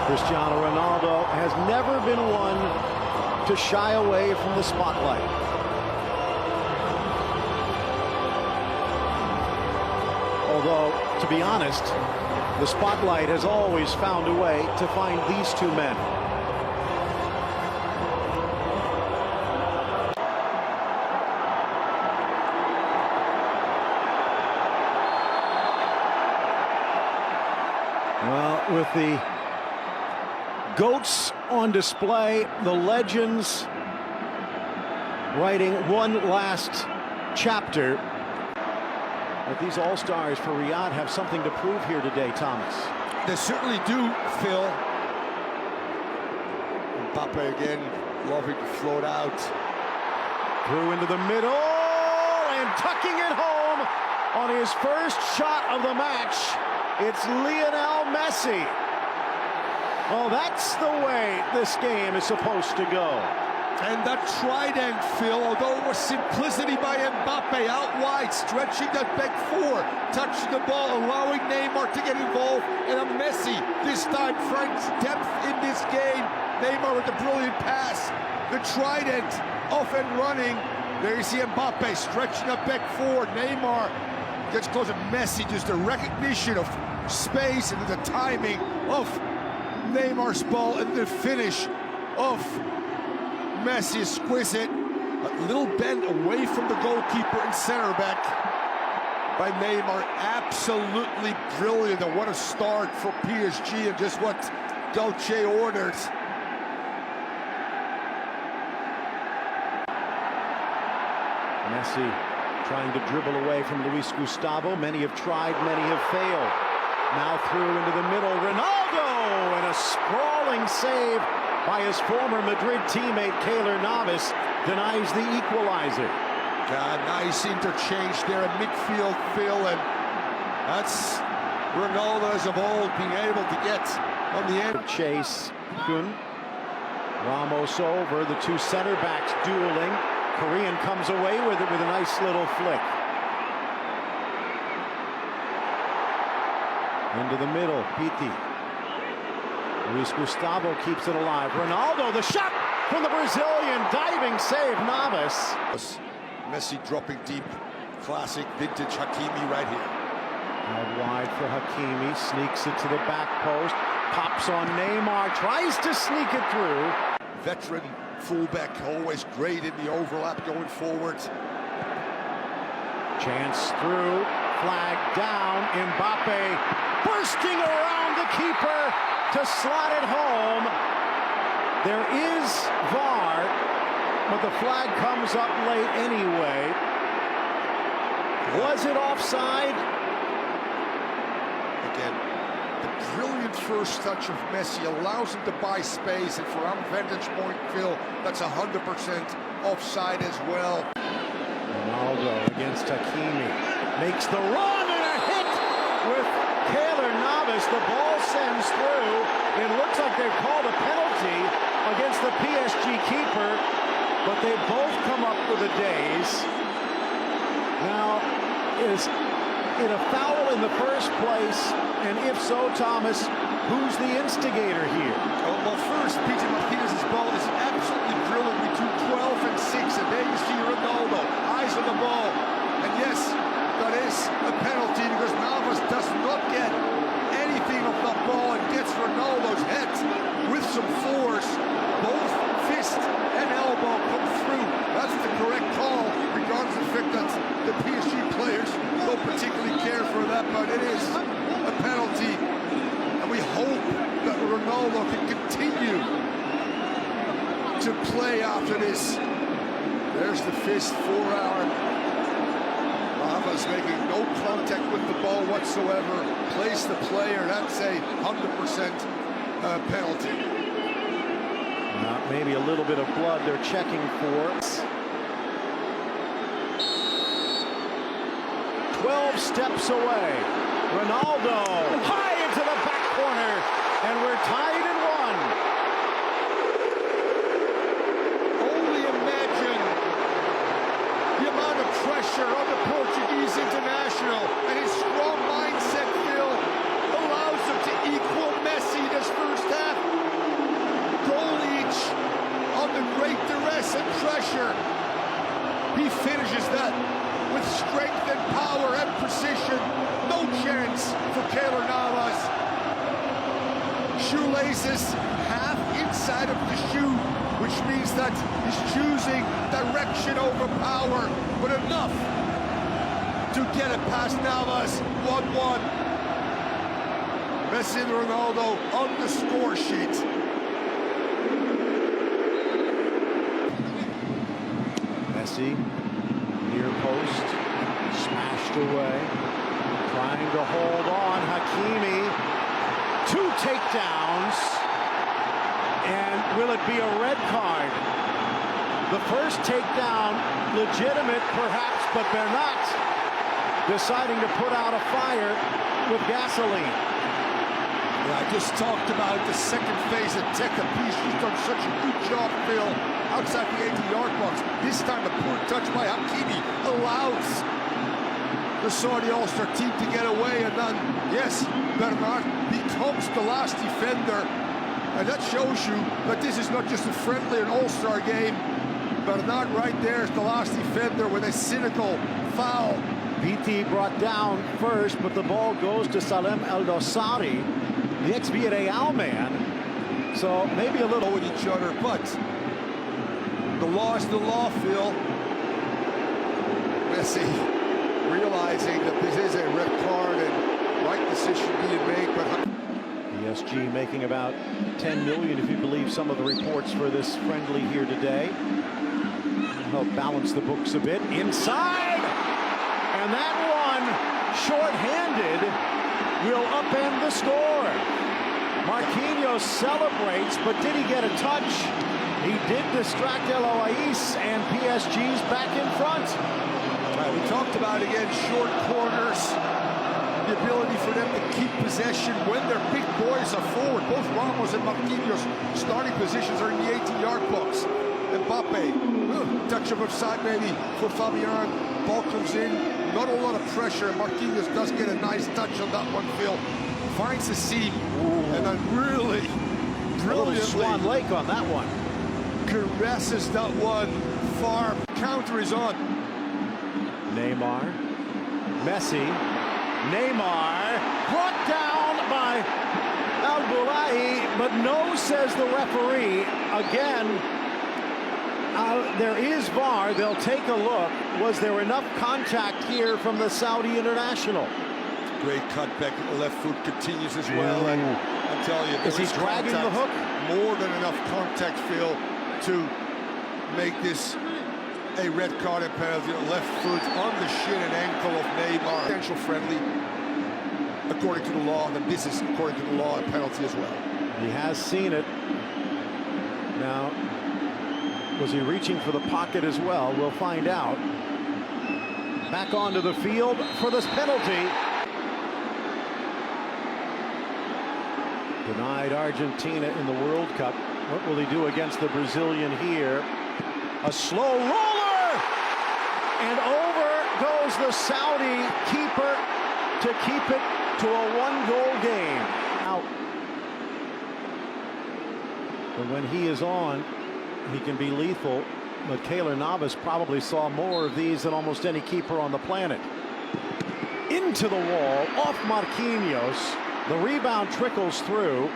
Cristiano Ronaldo has never been one to shy away from the spotlight. Although, to be honest, the spotlight has always found a way to find these two men. Well, with the GOATs on display, the legends writing one last chapter. But these all-stars for Riyadh have something to prove here today, Thomas. They certainly do, Phil. Mbappe again, loving to float out. Through into the middle, and tucking it home on his first shot of the match. It's Lionel Messi. Well, that's the way this game is supposed to go. And that trident, Phil, although it was simplicity by Mbappe out wide, stretching that back four, touching the ball, allowing Neymar to get involved, and a Messi, this time, finds depth in this game. Neymar with a brilliant pass. The trident off and running. There you see Mbappe stretching up back four. Neymar gets close to Messi, just the recognition of space and the timing of Neymar's ball and the finish of Messi. Exquisite. A little bend away from the goalkeeper and center back by Neymar. Absolutely brilliant. And what a start for PSG, and just what Dolce ordered. Messi trying to dribble away from Luis Gustavo. Many have tried, many have failed. Now through into the middle, Ronaldo, and a sprawling save by his former Madrid teammate Keylor Navas denies the equalizer. Nice interchange there at midfield, Phil, and that's Ronaldo as of old being able to get on the end. Chase, Kun, Ramos over, the two center backs dueling. Korean comes away with it with a nice little flick. Into the middle, Piti. Luis Gustavo keeps it alive. Ronaldo, the shot from the Brazilian, diving save, Navas. Messi dropping deep, classic vintage Hakimi right here. Out wide for Hakimi, sneaks it to the back post, pops on Neymar, tries to sneak it through. Veteran fullback, always great in the overlap going forward. Chance through, flag down, Mbappe bursting around the keeper to slot it home. There is VAR, but the flag comes up late anyway. Was it offside? Again, the brilliant first touch of Messi allows him to buy space, and from our vantage point, Phil, that's 100% offside as well. Ronaldo against Hakimi, makes the run, and a hit with Keylor Navas. The ball sends through. It looks like they've called a penalty against the PSG keeper, but they both come up with a daze. Now, is it a foul in the first place? And if so, Thomas, who's the instigator here? Well, first, Peter Martinez's ball is absolutely brilliant between 12 and 6, and there you see Ronaldo, eyes on the ball. And yes, that is a penalty because Navas does not get anything of the ball and gets Ronaldo's head with some force. Both fist and elbow come through. That's the correct call, regardless of the fact that the PSG players don't particularly care for that, but it is a penalty. And we hope that Ronaldo can continue to play after this. There's the fist for our Navas, making no contact with the ball whatsoever. Place the player. That's a 100% penalty. Maybe a little bit of blood they're checking for. 12 steps away. Ronaldo high into the back corner, and we're tied at 1. Only imagine the amount of pressure on the Portuguese international, and his strong mindset, Phil, allows him to equal Messi this first half. shoelaces half inside of the shoe, which means that he's choosing direction over power, but enough to get it past Navas. 1-1. Messi and Ronaldo on the score sheet. Messi, near post, smashed away, trying to hold on. Hakimi, 2 takedowns, and will it be a red card? The first takedown, legitimate perhaps, but they're not. Deciding to put out a fire with gasoline. Yeah, I just talked about the second phase of Tekapish. He's done such a good job, Phil, outside the 80-yard box. This time a poor touch by Hakimi allows the Saudi All-Star team to get away, and then, yes, Bernard becomes the last defender. And that shows you that this is not just a friendly and all-star game. Bernard right there is the last defender with a cynical foul. BT brought down first, but the ball goes to Salem El Dosari, the ex-Villarreal man. So maybe a little with each other, but the law is the law, Phil. Messi realizing that this is a red card and right decision being made, but PSG making about 10 million, if you believe some of the reports for this friendly here today. Help balance the books a bit. Inside! And that one, short-handed, will upend the score. Marquinhos celebrates, but did he get a touch? He did distract Eloise, and PSG's back in front. We talked about, again, short corners, the ability for them to keep possession when their big boys are forward. Both Ramos and Marquinhos starting positions are in the 18-yard box. Mbappe, touch of offside maybe for Fabian. Ball comes in, not a lot of pressure. Marquinhos does get a nice touch on that one, Phil. Finds the seam, and then really brilliantly Swan Lake on that one. Caresses that one far. Counter is on. Neymar, Messi, Neymar, brought down by Al-Boulahi, but no, says the referee. Again, there is VAR. They'll take a look. Was there enough contact here from the Saudi international? Great cutback. The left foot continues as well. And I'm telling you, is he dragging the hook? More than enough contact, Phil, to make this a red card and penalty. Left foot on the shin and ankle of Neymar. Potential friendly, according to the law. And this is, according to the law, a penalty as well. He has seen it. Now, was he reaching for the pocket as well? We'll find out. Back onto the field for this penalty. Denied Argentina in the World Cup. What will he do against the Brazilian here? A slow roller! And over goes the Saudi keeper to keep it to a 1-goal game. Out. But when he is on, he can be lethal. But Keylor Navas probably saw more of these than almost any keeper on the planet. Into the wall, off Marquinhos. The rebound trickles through,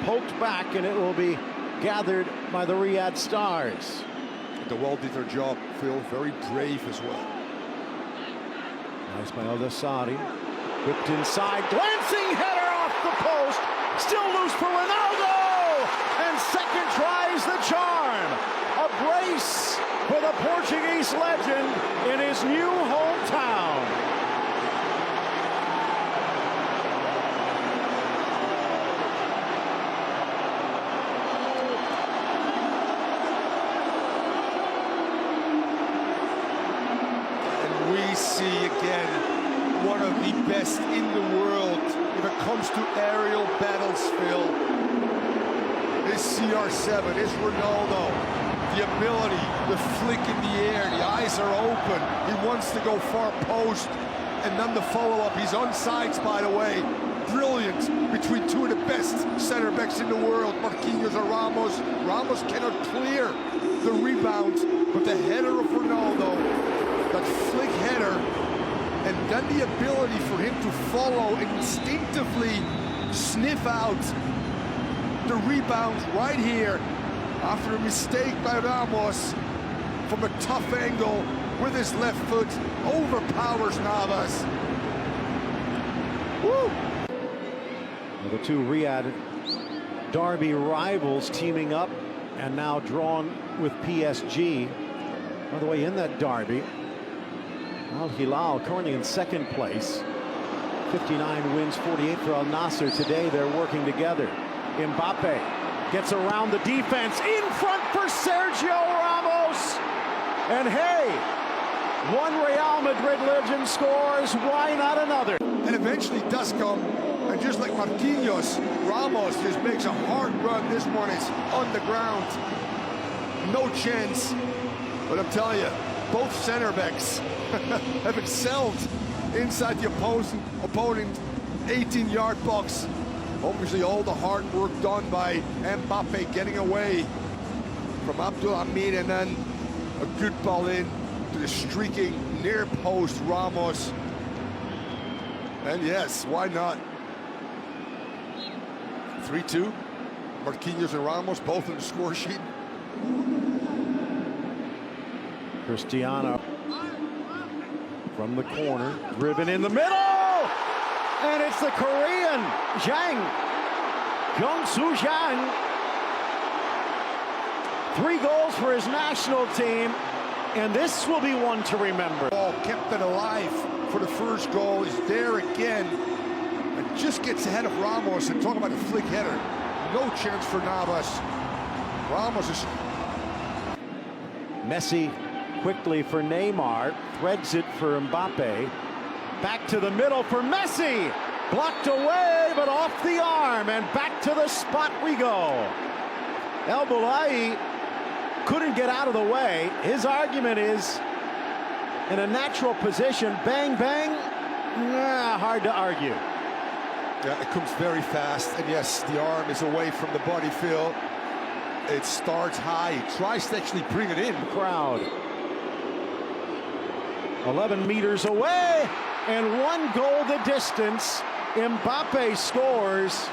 poked back, and it will be gathered by the Riyadh Stars. The Wall did their job, Phil. Very brave as well. Nice by El Dosari. Whipped inside, glancing header off the post. Still loose for Ronaldo! And second tries the charm. A brace for the Portuguese legend in his new hometown. See again one of the best in the world when it comes to aerial battles, Phil. This CR7 is Ronaldo. The ability, the flick in the air, the eyes are open. He wants to go far post, and then the follow-up. He's on sides, by the way. Brilliant between two of the best center backs in the world, Marquinhos and Ramos. Ramos cannot clear the rebound, but the header of Ronaldo, that flick header, and then the ability for him to follow and instinctively sniff out the rebound right here after a mistake by Ramos from a tough angle with his left foot, overpowers Navas. Woo! Well, the two Riyadh derby rivals teaming up and now drawn with PSG. By the way, in that derby, Al Hilal currently in second place. 59 wins, 48 for Al Nassr. Today they're working together. Mbappe gets around the defense, in front for Sergio Ramos. And hey, one Real Madrid legend scores, why not another? And eventually does come, and just like Marquinhos, Ramos just makes a hard run. This one is on the ground. No chance. But I'm telling you, both center backs have excelled inside the opponent 18-yard box. Obviously, all the hard work done by Mbappe getting away from Abdul Hamid, and then a good ball in to the streaking near post Ramos. And yes, why not? 3-2. Marquinhos and Ramos both in the score sheet. Cristiano from the corner, driven in the middle, and it's the Korean Zhang, Kyung-Soo Zhang. 3 goals for his national team, and this will be one to remember. Ball kept it alive for the first goal. He's there again, and just gets ahead of Ramos. And talk about a flick header. No chance for Navas. Ramos is... Messi quickly for Neymar, threads it for Mbappe. Back to the middle for Messi. Blocked away, but off the arm, and back to the spot we go. El Boulai couldn't get out of the way. His argument is, in a natural position, bang, bang, hard to argue. Yeah, it comes very fast, and yes, the arm is away from the body, Phil. It starts high. He tries to actually bring it in. Crowd. 11 meters away, and 1 goal the distance. Mbappe scores.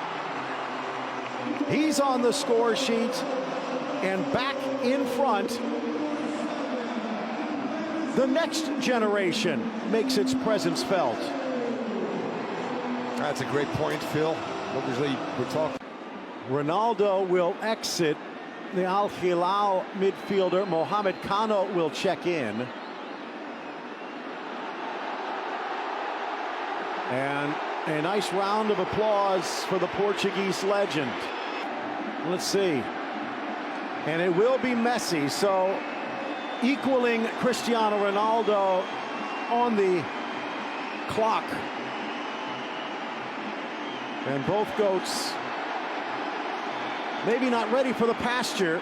He's on the score sheet, and back in front. The next generation makes its presence felt. That's a great point, Phil. Obviously, we're talking. Ronaldo will exit. The Al Hilal midfielder Mohamed Kano will check in. And a nice round of applause for the Portuguese legend. Let's see. And it will be Messi, so equaling Cristiano Ronaldo on the clock. And both goats maybe not ready for the pasture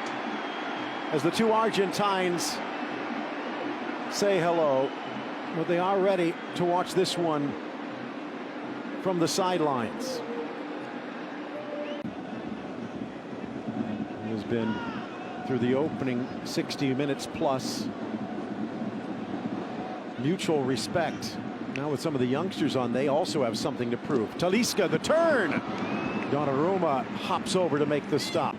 as the two Argentines say hello, but they are ready to watch this one from the sidelines. It has been through the opening 60 minutes plus mutual respect. Now with some of the youngsters on, they also have something to prove. Talisca, the turn. Donnarumma hops over to make the stop.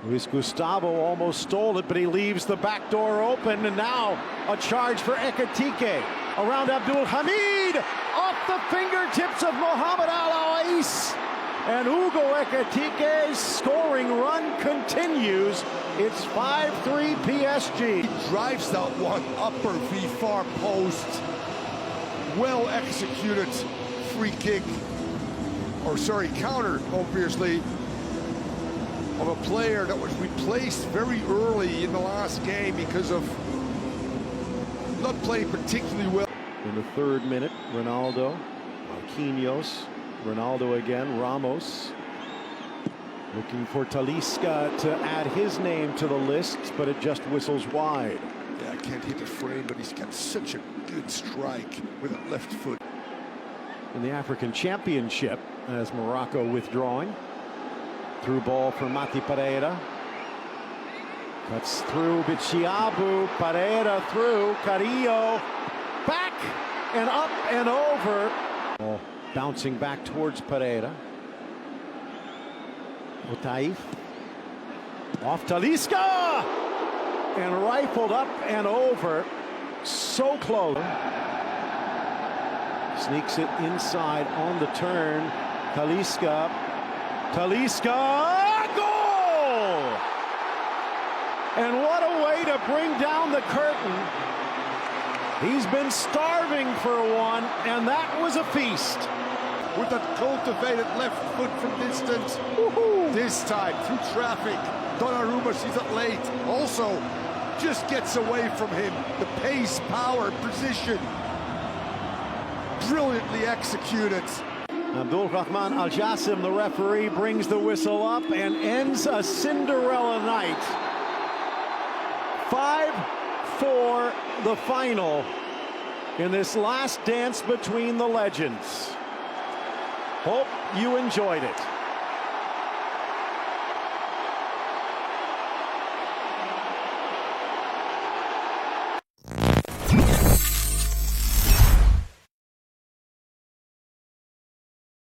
Luis Gustavo almost stole it, but he leaves the back door open, and now a charge for Ekitike. Around Abdul Hamid, off the fingertips of Mohamed Al-Ais. And Hugo Ekitike's scoring run continues. It's 5-3 PSG. He drives that one upper V far post. Well executed free kick. Or sorry, counter, obviously, of a player that was replaced very early in the last game because of not playing particularly well. In the 3rd minute, Ronaldo, Marquinhos, Ronaldo again, Ramos. Looking for Talisca to add his name to the list, but it just whistles wide. Yeah, I can't hit the frame, but he's got such a good strike with a left foot. In the African Championship, as Morocco withdrawing. Through ball for Mati Pereira. Cuts through Bichiabu, Pereira through, Carrillo. Back and up and over. Ball bouncing back towards Pereira. Otaif. Off Talisca! And rifled up and over. So close. Sneaks it inside on the turn. Talisca. Talisca! Goal! And what a way to bring down the curtain. He's been starving for one, and that was a feast. With a cultivated left foot from distance. Woohoo! This time, through traffic, Donnarumma sees it late. Also, just gets away from him. The pace, power, precision. Brilliantly executed. Abdul Rahman Al Jassim, the referee, brings the whistle up and ends a Cinderella night. 5-4 the final in this last dance between the legends. Hope you enjoyed it.